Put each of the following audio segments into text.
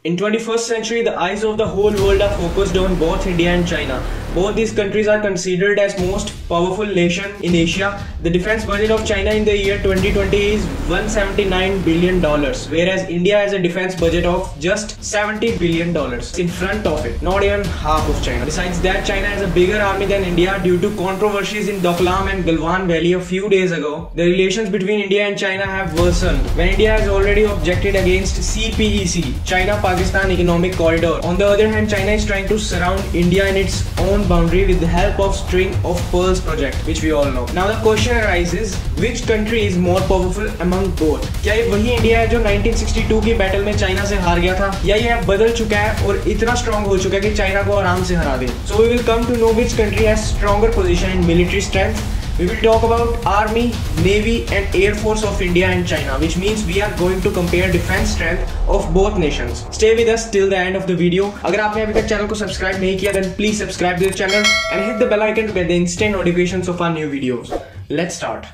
In 21st century, the eyes of the whole world are focused on both India and China. Both these countries are considered as most powerful nation in Asia. The defense budget of China in the year 2020 is $179 billion, whereas India has a defense budget of just $70 billion in front of it, not even half of China. Besides that, China has a bigger army than India due to controversies in Doklam and Galwan Valley a few days ago. The relations between India and China have worsened when India has already objected against CPEC, China-Pakistan Economic Corridor. On the other hand, China is trying to surround India in its own boundary with the help of String of Pearls project, which we all know. Now the question arises, which country is more powerful among both? क्या ये वही India है जो 1962 की battle में China से हार गया था, या ये अब बदल चुका है और इतना स्ट्रॉन्ग हो चुका है कि चाइना को आराम से हरा दे? So we will come to know which country has stronger position in military strength. We will talk about Army, Navy and Air Force of India and China, which means we are going to compare defense strength of both nations. Stay with us till the end of the video. अगर आपने अभी तक channel को subscribe नहीं किया, then please subscribe to the channel and hit the bell icon to get the instant notifications of our new videos. Let's start.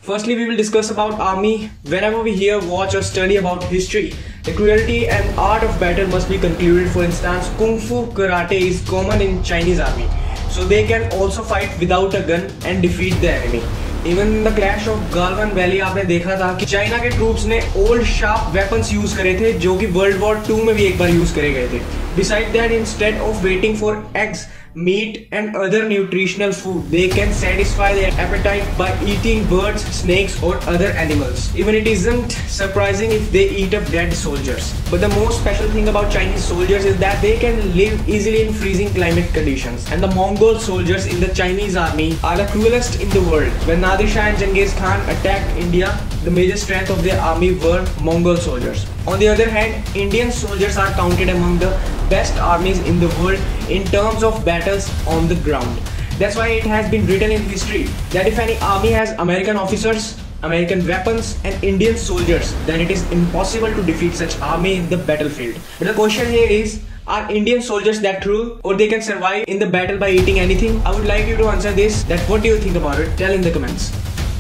Firstly, we will discuss about army. Whenever we hear, watch or study about history, the cruelty and art of battle must be concluded. For instance, Kung Fu Karate is common in Chinese army, so they can also fight without a gun and defeat the enemy. Even in the clash of Galwan Valley आपने देखा था कि China के troops ने old sharp weapons use करे थे जो कि वर्ल्ड वॉर 2 में भी एक बार यूज करे गए थे. Besides that, instead of waiting for eggs, meat and other nutritional food, they can satisfy their appetite by eating birds, snakes or other animals. Even it isn't surprising if they eat up dead soldiers. But the most special thing about Chinese soldiers is that they can live easily in freezing climate conditions. And the Mongol soldiers in the Chinese army are the cruelest in the world. When Nadir Shah and Genghis Khan attacked India, the major strength of their army were Mongol soldiers. On the other hand, Indian soldiers are counted among the best armies in the world in terms of battles on the ground. That's why it has been written in history that if any army has American officers, American weapons and Indian soldiers, then it is impossible to defeat such army in the battlefield. But the question here is, are Indian soldiers that true, or they can survive in the battle by eating anything? I would like you to answer this. That what do you think about it? Tell in the comments.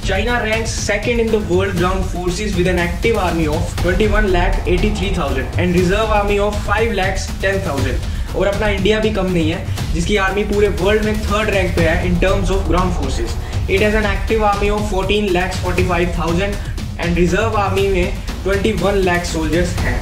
China ranks second in the world ground forces with an active army of 21,83,000 and reserve army of 5,10,000. और अपना India भी कम नहीं है जिसकी army पूरे world में third rank पे है in terms of ground forces. It has an active army of 14,45,000 and reserve army में 21 lakh soldiers हैं.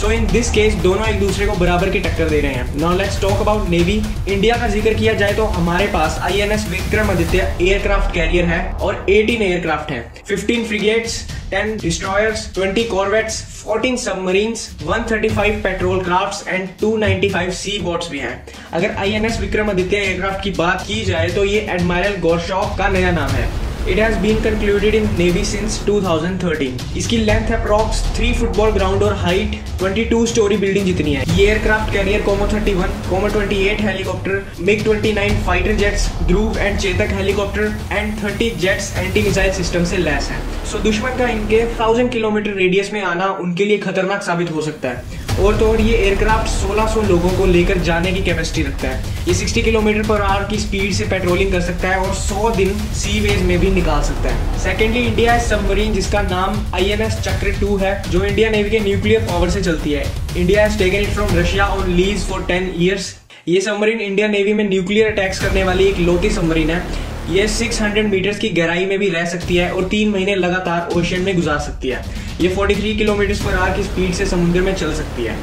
So in this case दोनों एक दूसरे को बराबर की टक्कर दे रहे हैं. Now let's talk about Navy. India का जिक्र किया जाए तो हमारे पास INS विक्रमादित्य एयरक्राफ्ट कैरियर है और 18 एयरक्राफ्ट हैं, 15 frigates, 10 destroyers, 20 corvettes, 14 submarines, 135 patrol crafts and 295 sea boats भी हैं. अगर INS विक्रमादित्य एयरक्राफ्ट की बात की जाए तो ये एडमिरल गोरशॉफ का नया नाम है. It has been concluded in Navy since 2013. इसकी लेंथ अप्रॉक्स 3 फुटबॉल ग्राउंड और हाइट 22 स्टोरी बिल्डिंग जितनी है. ये aircraft carrier Como 31, Como 28 helicopter, MiG 29 fighter jets, Dhruv and Chetak helicopter and 30 jets anti missile system से लैस है. सो दुश्मन का इनके 1000 किलोमीटर रेडियस में आना उनके लिए खतरनाक साबित हो सकता है. और तो और ये एयरक्राफ्ट 1600 लोगों को लेकर जाने की कैपेसिटी रखता है. ये 60 किलोमीटर पर आवर की स्पीड से पेट्रोलिंग कर सकता है और 100 दिन सी वेज में भी निकाल सकता है. सेकेंडली, इंडिया है सबमरीन जिसका नाम INS चक्र 2 है जो इंडिया नेवी के न्यूक्लियर पावर से चलती है. India has taken it from Russia on lease for 10 years. ये सबमरीन इंडिया नेवी में न्यूक्लियर अटैक्स करने वाली एक लौती सबमरीन है. ये 600 मीटर्स की गहराई में भी रह सकती है और 3 महीने लगातार ओशन में गुजार सकती है. ये 43 किलोमीटर पर आवर की स्पीड से समुद्र में चल सकती है.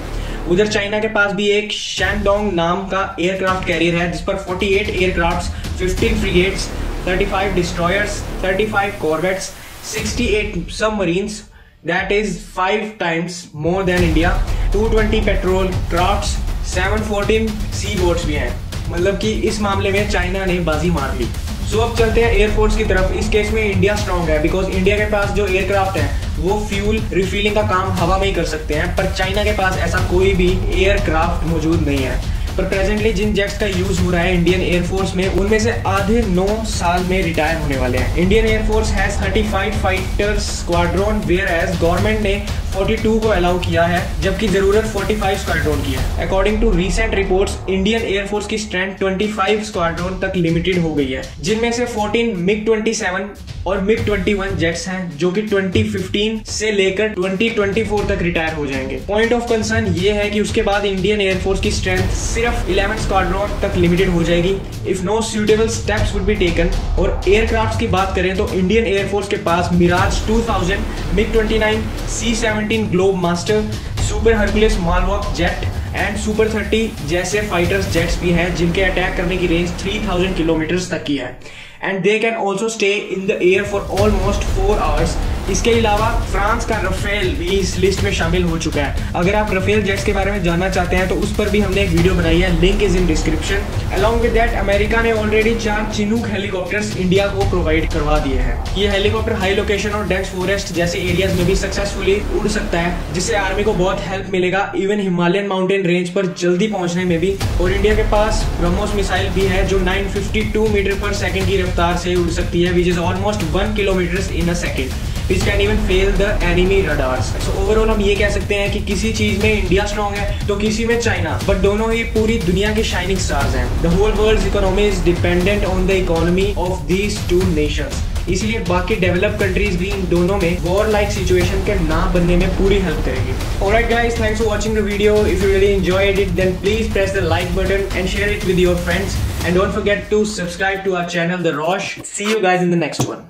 उधर चाइना के पास भी एक शैंगडोंग नाम का एयरक्राफ्ट कैरियर है जिस पर 48 aircrafts, 15 frigates, 35 destroyers, 35 corvettes, 68 submarines, that is 5 times more than India, 220 patrol crafts, 714 sea boats भी हैं. मतलब कि इस मामले में चाइना ने बाजी मार ली. सो अब चलते हैं एयरफोर्स की तरफ. इस केस में इंडिया स्ट्रॉन्ग है बिकॉज इंडिया के पास जो एयरक्राफ्ट है वो फ्यूल रिफिलिंग का काम हवा में ही कर सकते हैं, पर चाइना के पास ऐसा कोई भी एयरक्राफ्ट मौजूद नहीं है. पर प्रेजेंटली जिन जेट्स का यूज हो रहा है इंडियन एयरफोर्स में, उनमें से आधे 9 साल में रिटायर होने वाले हैं। Indian air force has 35 fighter squadron, whereas government ने 42 को अलाउ किया है, जबकि जरूरत 45 स्क्वाड्रन की है। According to recent reports, Indian air force की स्ट्रेंथ 25 स्क्वाड्रन तक लिमिटेड हो गई है, जिनमें से 14 MiG-27 और MiG-21 जेट्स हैं, जो कि 2015 से लेकर 2024 तक रिटायर हो जाएंगे। पॉइंट ऑफ कंसर्न ये है कि उसके बाद इंडियन एयरफोर्स की स्ट्रेंथ सिर्फ 11 स्क्वाड्रन तक लिमिटेड हो जाएगी if no suitable steps would be taken. और एयरक्राफ्ट की बात करें तो इंडियन एयरफोर्स के पास Mirage 2000, MiG-29, C-17 Globemaster, super Hercules मालवॉक जेट एंड सुपर 30 जैसे फाइटर्स जेट्स भी हैं, जिनके अटैक करने की रेंज 3000 किलोमीटर तक की है। And they can also stay in the air for almost 4 hours. इसके अलावा फ्रांस का रफेल भी इस लिस्ट में शामिल हो चुका है। अगर आप रफेल जेट्स के बारे में जानना चाहते हैं तो उस पर भी हमने एक वीडियो बनाई है, link is in description. Along with that, America ने ऑलरेडी 4 चिनूक हेलीकॉप्टर्स इंडिया को प्रोवाइड करवा दिए हैं। ये हेलीकॉप्टर हाई लोकेशन और डेंस फॉरेस्ट जैसे एरियाज में भी सक्सेसफुली उड़ सकता है, जिससे आर्मी को बहुत हेल्प मिलेगा, इवन हिमालयन माउंटेन रेंज पर जल्दी पहुंचने में भी। और इंडिया के पास ब्रह्मोस मिसाइल भी है, जो 952 मीटर पर सेकंड की रफ्तार से उड़ सकती है, which is almost 1 kilometre in a second, which can even fail the enemy radars. So overall हम ये कह सकते हैं कि किसी चीज में इंडिया स्ट्रॉन्ग है तो किसी में चाइना, बट दोनों ही पूरी दुनिया के शाइनिंग स्टार्स हैं। The whole world's economy is dependent on the economy of these two nations. इसलिए बाकी डेवलप कंट्रीज भी इन दोनों में वॉर लाइक सिचुएशन के ना बनने में पूरी हेल्प करेगी। Alright guys, thanks for watching the video. If you really enjoyed it, then please press the like button and share it with your friends. And don't forget to subscribe to our channel, The Rosh. See you guys in the next one.